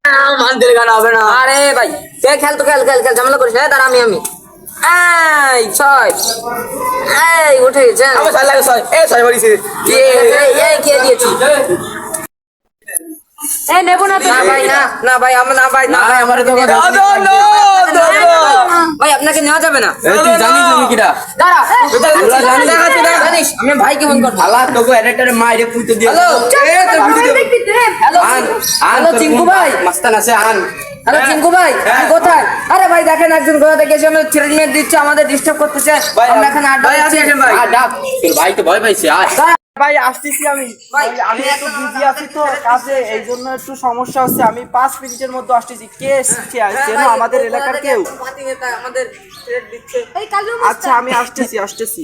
মান দিলে গান হবে না। আরে ভাই খেল তো খেল খেল খেল ঝামেলা করিস না। দাঁড়া আমি এই ছয় এই উঠে গেছে। আমার ছয় লাগে ছয়। এ ছয় মারিছে। এই কে দিয়েছি? এই নেবো না তো। না ভাই না না ভাই আমরা না ভাই না ভাই আমারে তো ভাই আপনাকে নেওয়া যাবে না। তুই জানিস আমি কিরা? দাঁড়া জানিস জানিস আমি ভাই কেমন করব? হালা তোকে এডিটরে মাইরে পুঁতে দিয়ে। হ্যালো হ্যালো হ্যালো চিঙ্কু ভাই মাস্তান আছে আন। হ্যালো চিঙ্কু ভাই আপনি কোথায়? আরে ভাই দেখেন একজন কোথা থেকে এসে আমাদের ট্রিটমেন্ট দিচ্ছে, আমাদের ডিস্টার্ব করতেছে। আমরা এখানে আড্ডা দিচ্ছি। ভাই ডাক তোর ভাই তো ভয় পাইছে আয়। ভাই আসতেছি আমি। আমি একটু বিজি আছি তো কাজে, এই জন্য একটু সমস্যা হচ্ছে। আমি 5 মিনিটের মধ্যে আসতেছি। কে এসছে চেনো আমাদের এলাকার কেউ? আমাদের থ্রেট দিচ্ছে। আচ্ছা আমি আসতেছি আসতেছি।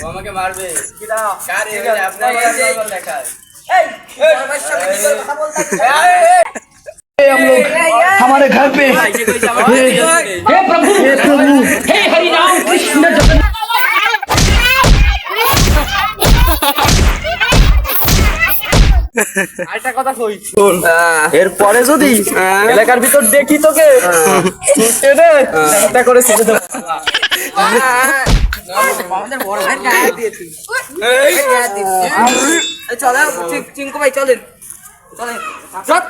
আমাকে মারবে কিরা? কারে আপনার দেখায়। हम लोग हमारे घर पे हे प्रभु हे हरि राम कृष्ण जगन्नाथ। আরেকটা কথা কই শোন, এরপরে যদি এলাকার ভিতর দেখি তোকে টেনে একটা করে ছেড়ে দেবো। আমাদের বড় ভাই গায়ে দিয়েছি। চলো চিঙ্কু ভাই চলেন চলেন চল।